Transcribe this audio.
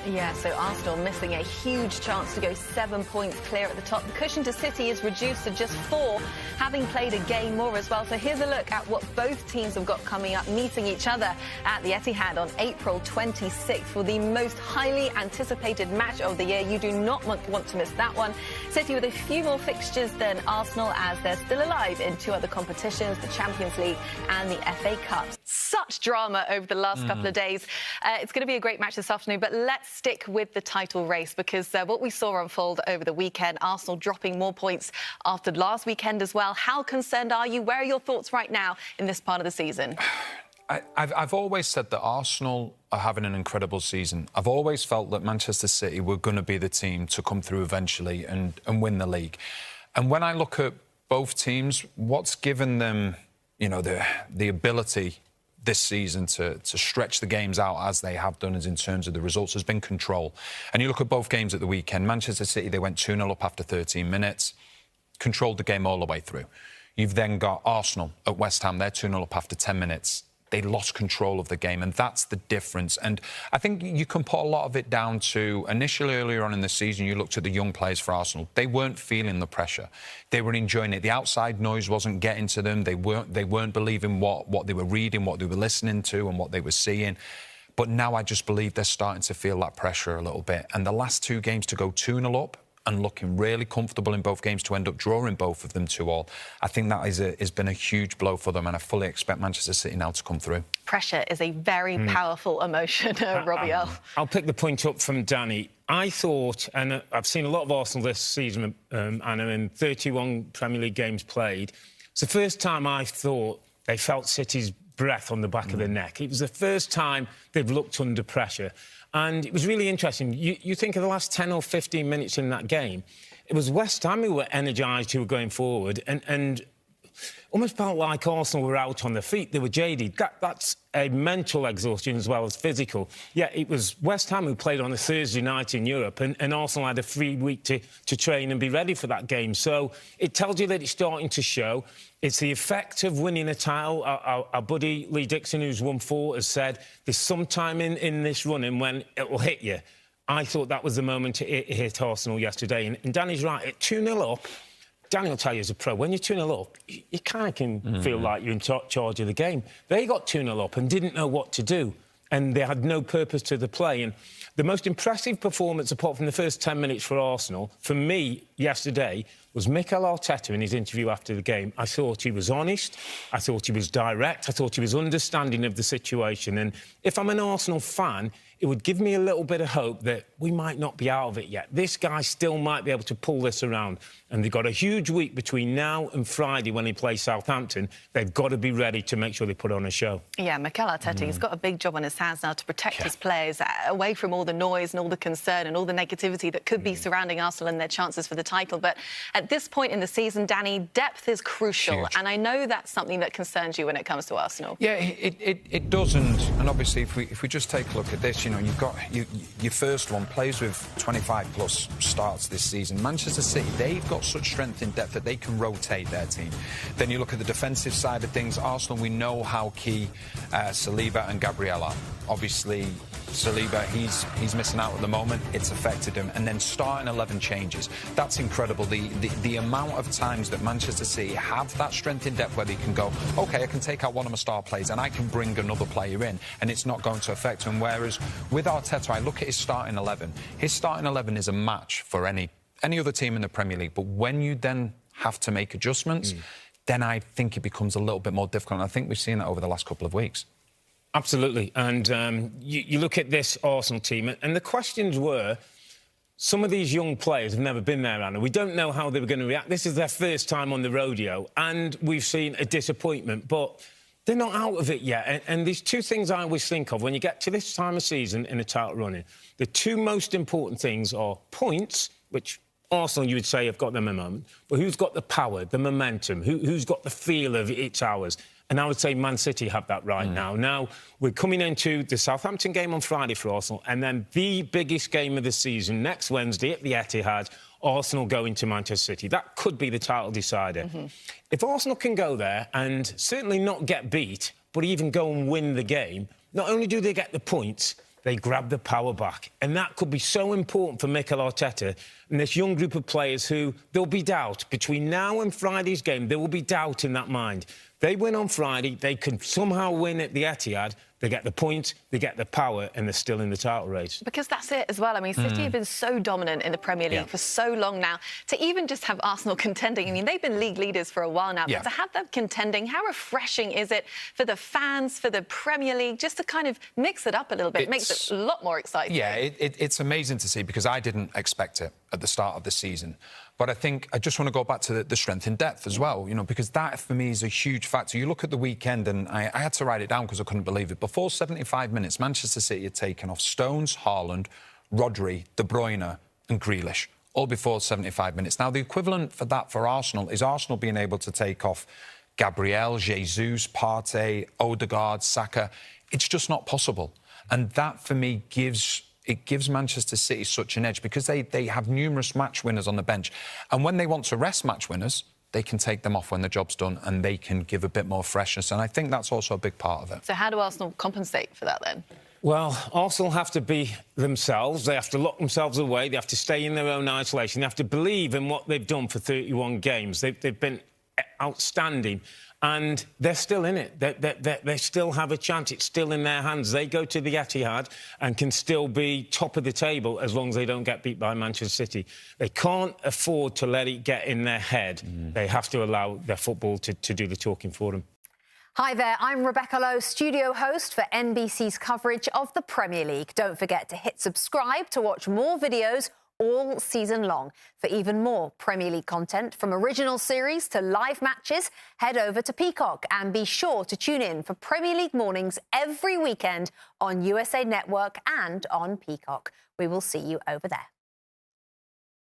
Yeah, so Arsenal missing a huge chance to go 7 points clear at the top. The cushion to City is reduced to just 4, having played a game more as well. So here's a look at what both teams have got coming up, meeting each other at the Etihad on April 26th for the most highly anticipated match of the year. You do not want to miss that one. City with a few more fixtures than Arsenal, as they're still alive in 2 other competitions, the Champions League and the FA Cup. Such drama over the last couple of days. It's going to be a great match this afternoon, but let's stick with the title race, because what we saw unfold over the weekend, Arsenal dropping more points after last weekend as well. How concerned are you? Where are your thoughts right now in this part of the season? I've always said that Arsenal are having an incredible season. I've always felt that Manchester City were going to be the team to come through eventually and win the league. And when I look at both teams, what's given them, you know, the ability this season to stretch the games out as they have done, as in terms of the results, has been control. And you look at both games at the weekend, Manchester City, they went 2-0 up after 13 minutes, controlled the game all the way through. You've then got Arsenal at West Ham, they're 2-0 up after 10 minutes. They lost control of the game, and that's the difference. And I think you can put a lot of it down to, initially, earlier on in the season, you looked at the young players for Arsenal. They weren't feeling the pressure. They were enjoying it. The outside noise wasn't getting to them. They weren't believing what they were reading, what they were listening to, and what they were seeing. But now I just believe they're starting to feel that pressure a little bit. And the last 2 games to go 2-0 up and looking really comfortable in both games to end up drawing both of them 2-2, I think that has been a huge blow for them, and I fully expect Manchester City now to come through. Pressure is a very powerful emotion, Robbie Earle. I'll pick the point up from Danny. I thought, and I've seen a lot of Arsenal this season, Anna, in 31 Premier League games played. It's the first time I thought they felt City's breath on the back of their neck. It was the first time they've looked under pressure. And it was really interesting. You think of the last 10 or 15 minutes in that game, it was West Ham who were energised, who were going forward, and almost felt like Arsenal were out on their feet. They were jaded. That's a mental exhaustion as well as physical. Yeah, it was West Ham who played on a Thursday night in Europe, and Arsenal had a free week to train and be ready for that game. So it tells you that it's starting to show. It's the effect of winning a title. Our buddy Lee Dixon, who's won 4, has said there's some time in this running when it will hit you. I thought that was the moment it hit Arsenal yesterday. And Danny's right, at 2-0 up, Danny will tell you as a pro, when you're 2-0 up, you kind of can feel like you're in charge of the game. They got 2-0 up and didn't know what to do, and they had no purpose to the play. And the most impressive performance, apart from the first 10 minutes for Arsenal, for me yesterday, was Mikel Arteta in his interview after the game. I thought he was honest, I thought he was direct, I thought he was understanding of the situation. And if I'm an Arsenal fan, it would give me a little bit of hope that we might not be out of it yet. This guy still might be able to pull this around. And they've got a huge week between now and Friday when they play Southampton. They've got to be ready to make sure they put on a show. Yeah, Mikel Arteta, he's got a big job on his hands now to protect his players away from all the noise and all the concern and all the negativity that could be surrounding Arsenal and their chances for the title. But at this point in the season, Danny, depth is crucial. Huge. And I know that's something that concerns you when it comes to Arsenal. Yeah, it doesn't. And obviously, if we just take a look at this, you know, you've got your first one, players with 25-plus starts this season. Manchester City, they've got such strength in depth that they can rotate their team. Then you look at the defensive side of things. Arsenal, we know how key Saliba and Gabriel are. Obviously, Saliba, he's missing out at the moment. It's affected him. And then starting 11 changes. That's incredible. The amount of times that Manchester City have that strength in depth where they can go, OK, I can take out one of my star players and I can bring another player in, and it's not going to affect him. Whereas with Arteta, I look at his starting 11. His starting 11 is a match for any other team in the Premier League. But when you then have to make adjustments, then I think it becomes a little bit more difficult. And I think we've seen that over the last couple of weeks. Absolutely. And you look at this Arsenal team, and the questions were, some of these young players have never been there, Anna. We don't know how they were going to react. This is their first time on the rodeo, and we've seen a disappointment. But they're not out of it yet. And there's 2 things I always think of when you get to this time of season in a title running. The 2 most important things are points, which Arsenal, you would say, have got them a moment. But who's got the power, the momentum? Who's got the feel of it's ours? And I would say Man City have that right now. Now, we're coming into the Southampton game on Friday for Arsenal, and then the biggest game of the season next Wednesday at the Etihad, Arsenal going to Manchester City. That could be the title decider. If Arsenal can go there and certainly not get beat, but even go and win the game, not only do they get the points, they grab the power back. And that could be so important for Mikel Arteta and this young group of players who there'll be doubt. Between now and Friday's game, there will be doubt in that mind. They win on Friday, they can somehow win at the Etihad, they get the points, they get the power, and they're still in the title race. Because that's it as well. I mean, City have been so dominant in the Premier League for so long now. To even just have Arsenal contending, I mean, they've been league leaders for a while now, but to have them contending, how refreshing is it for the fans, for the Premier League, just to kind of mix it up a little bit? It makes it a lot more exciting. Yeah, it's amazing to see, because I didn't expect it at the start of the season. But I think I just want to go back to the strength in depth as well, you know, because that, for me, is a huge factor. You look at the weekend, and I had to write it down because I couldn't believe it. Before 75 minutes, Manchester City had taken off Stones, Haaland, Rodri, De Bruyne and Grealish, all before 75 minutes. Now, the equivalent for that for Arsenal is Arsenal being able to take off Gabriel, Jesus, Partey, Odegaard, Saka. It's just not possible. And that, for me, gives Manchester City such an edge, because they have numerous match winners on the bench. And when they want to rest match winners, they can take them off when the job's done, and they can give a bit more freshness. And I think that's also a big part of it. So how do Arsenal compensate for that then? Well, Arsenal have to be themselves. They have to lock themselves away. They have to stay in their own isolation. They have to believe in what they've done for 31 games. They've been outstanding. And they're still in it. They still have a chance. It's still in their hands. They go to the Etihad and can still be top of the table as long as they don't get beat by Manchester City. They can't afford to let it get in their head. They have to allow their football to do the talking for them. Hi there, I'm Rebecca Lowe, studio host for NBC's coverage of the Premier League. Don't forget to hit subscribe to watch more videos all season long. For even more Premier League content, from original series to live matches, head over to Peacock and be sure to tune in for Premier League mornings every weekend on USA Network and on Peacock. We will see you over there.